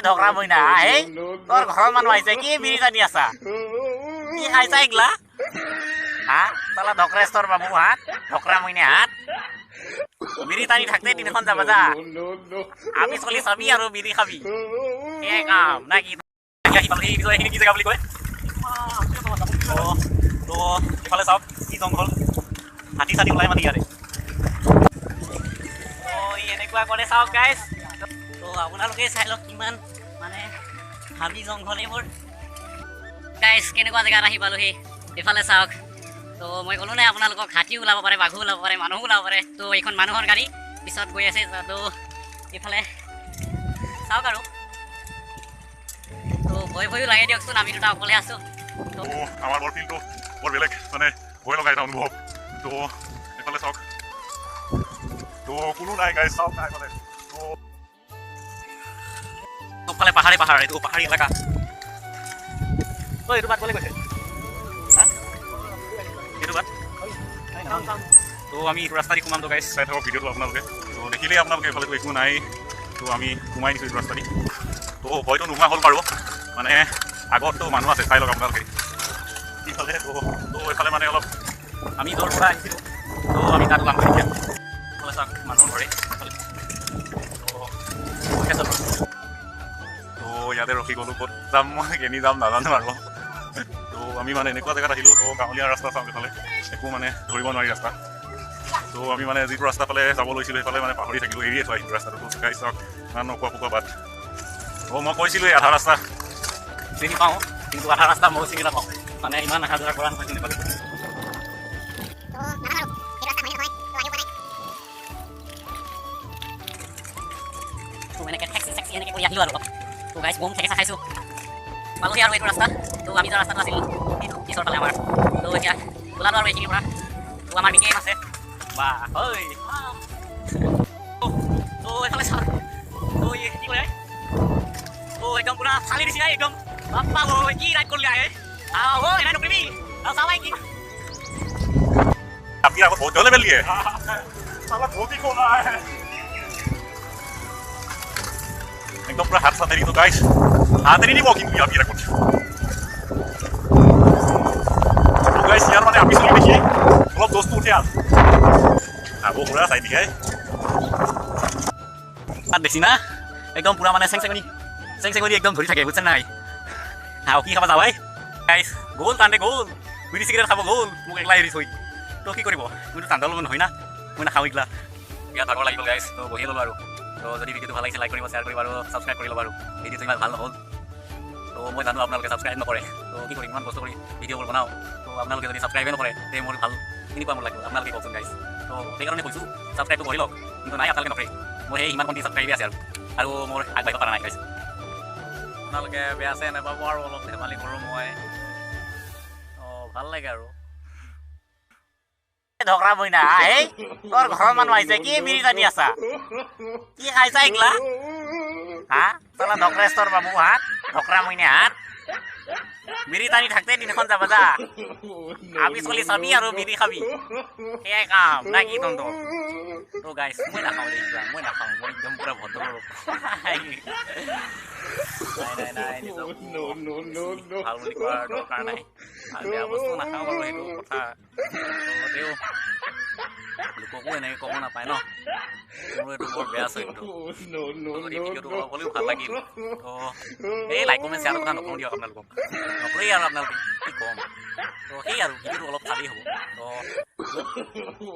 ঢকৰা মইনা এই তোৰ ঘৰৰ মানুহ আহিছে কি বিৰি টানি আছা কি খাইছা এইগিলা হা চালা ঢকৰেষ্টৰ বাবু হাত ঢকৰা মইনা হাত বিৰি টানি থাকতে দিনখন যাবা যা আমি চলি চাবি আৰু বিৰি খাবি এই কাম না কি কি জেগা বুলি কয় তো ইফালে চাওক কি জংঘল হাতী চাতি ওলাই মানে ইয়াৰে এনেকুৱা কৰে চাওক গাইজ তো আপোনালোকে চাই লওক কিমান মানে হাবি জংঘল এইবোৰ গাইজ কেনেকুৱা জেগাত আহি পালোহি এইফালে চাওক তো মই ক'লো নাই আপোনালোকক হাতীও ওলাব পাৰে বাঘো ওলাব পাৰে মানুহো ওলাব পাৰে তো এইখন মানুহৰ গাড়ী পিছত গৈ আছে তো এইফালে চাওক আৰু তো ভয়ো লাগে দিয়কচোন আমি দুটা অকলে আছোঁ তো আমাৰ বৰ ফিল্ডটো বৰ বেলেগ মানে ভয় লগা এটা অনুভৱ তো এইফালে চাওক তো কোনো নাই গাইজ চাওক নাই মানে চবফালে পাহাৰে পাহাৰ এইটো পাহাৰী এলেকা তো এইটো বাট গ'লে গৈছে এইটো বাট তো আমি এইটো ৰাস্তা দি সোমাম তো গাইজ চাই থাকক ভিডিঅ'টো আপোনালোকে তো দেখিলেই আপোনালোকে এইফালেতো একো নাই তো আমি সোমাই দিছোঁ এইটো ৰাস্তা দি তো হয়তো নোহোৱা হ'ল বাৰু মানে আগততো মানুহ আছে চাই লওক আপোনালোকে ইফালে তো এইফালে মানে অলপ আমি দূৰৰ পৰা আহিছিলোঁ তো আমি তাত ওলাম এতিয়া এইফালে চাওক মানুহৰ ঘৰে তো ইয়াতে ৰখি গ'লোঁ ক'ত যাম মই কেনি যাম নাজানো আৰু তো আমি মানে এনেকুৱা জেগাত আহিলোঁ তো গাঁৱলীয়া ৰাস্তা চাওক এইফালে একো মানে ধৰিব নোৱাৰি ৰাস্তা তো আমি মানে যিটো ৰাস্তা ফালে যাব লৈছিলোঁ সেইফালে মানে পাহৰি থাকিলোঁ এৰিয়ে থৈ আহিলোঁ ৰাস্তাটো তো গাই চাওক ইমান নকোৱা পোকুৱা বাট তো মই কৈছিলোঁ আধা ৰাস্তা চিনি পাওঁ কিন্তু আধা ৰাস্তা মই চিনি নাপাওঁ মানে ইমান অহা যোৱা কৰা নহয় চিনি পালোঁ তো এনেকৈ টেক্সি চেক্সি এনেকৈ কৰি আহিলোঁ আৰু তো গাইজ বম ঠেকেচা খাইছোঁ পালোহি আৰু এইটো ৰাস্তা তো আমি যোৱা ৰাস্তাটো আছিলোঁ এইটো পিছৰ ফালে আমাৰ তো এতিয়া ওলালোঁ আৰু এইখিনিৰ পৰা তো আমাৰ বিকেম আছে বা হয় তো এইফালে চাওক তো কি কৰে তো একদম পুৰা ফালি দিছে একদম বাপ্পা ঐ কি ৰাইড কৰিলে আহে ঐ নাই নকৰিবি চাবাই কি আপনি आपको बहुत जल्दी मिल गए साला बहुत ही कोना है एकदम पूरा हाथ साथ तो गाइस हाथ नहीं वॉकिंग किया अभी कुछ तो गाइस यार मैंने अभी सुनी देखिए मतलब दोस्त उठे आप वो पूरा साइड दिखाए তাত বেছি না একদম পুৰা মানে চেং চেঙনি একদম ধৰি থাকে বুজিছে নাই কি খাব যাবাই গাইছ গ'ল তাণ্ডে গ'ল বিড়ি চিগাৰেট খাব গ'ল মোক একলা এৰি থৈ তো কি কৰিব মইতো তাণ্ডা ল'ব নহয় না মই নাখাওঁ এইগিলা বিৰাট ভাগৰ লাগিব গাইছ তো বহি ল'লোঁ আৰু তো যদি ভিডিঅ'টো ভাল লাগিছে লাইক কৰিব শ্বেয়াৰ কৰিব আৰু ছাবস্ক্ৰাইব কৰি ল'ব আৰু ভিডিঅ'টো ইমান ভাল নহ'ল তো মই জানো আপোনালোকে ছাবস্ক্ৰাইব নকৰে তো কি কৰিম ইমান কষ্ট কৰি ভিডিঅ'বোৰ বনাওঁ তো আপোনালোকে যদি ছাবস্ক্ৰাইবে নকৰে তে মোৰ ভাল কেনেকুৱা মোৰ লাগিব আপোনালোকে কওকচোন গাইছ তো সেইকাৰণে কৈছোঁ ছাবস্ক্ৰাইবটো কৰি লওক কিন্তু নাই আপোনালোকে নকৰে মোৰ সেই সিমান কণ্টি ছাবস্ক্ৰাইবে আছে আৰু মোৰ আগবাঢ়িব পৰা নাই গাইছ আপোনালোকে বেয়া চেয়া নাপাব আৰু অলপ ধেমালি কৰোঁ মই ভাল লাগে আৰু ঢকৰা মইনা এই তোৰ ঘৰৰ মানুহ আহিছে কি বিৰি টানি আছা কি খাইছা এইগিলা হা চালা ঢকৰেষ্টৰ বাবু হাত ঢকৰা মইনা হাত বিৰি টানি থাকতে দিনখন যাবা যা আমি চলি চাবি আৰু বিৰি খাবি সেয়াই কাম না কি তন্ত তো গাইছ মই নাখাওঁ এইগিলা মই নাখাওঁ মই একদম পুৰা ভদ্ৰ নাই ভাল বুলি কোৱাৰ দৰকাৰ নাই বেয়া বস্তু নাখাওঁ বাৰু সেইটো কথা তেওঁ লোককো এনেকৈ ক'ব নাপায় ন মোৰ এইটো বৰ বেয়া চৰিত্ৰ যদি ভিডিঅ'টো অলপ হ'লেও ভাল লাগিল তো এই লাইক কমেণ্ট শ্বেয়াৰৰ কথা নকৰোঁ দিয়ক আপোনালোকক নকৰেই আৰু আপোনালোকে কি ক'ম তো সেই আৰু ভিডিঅ'টো অলপ ভালেই হ'ব তো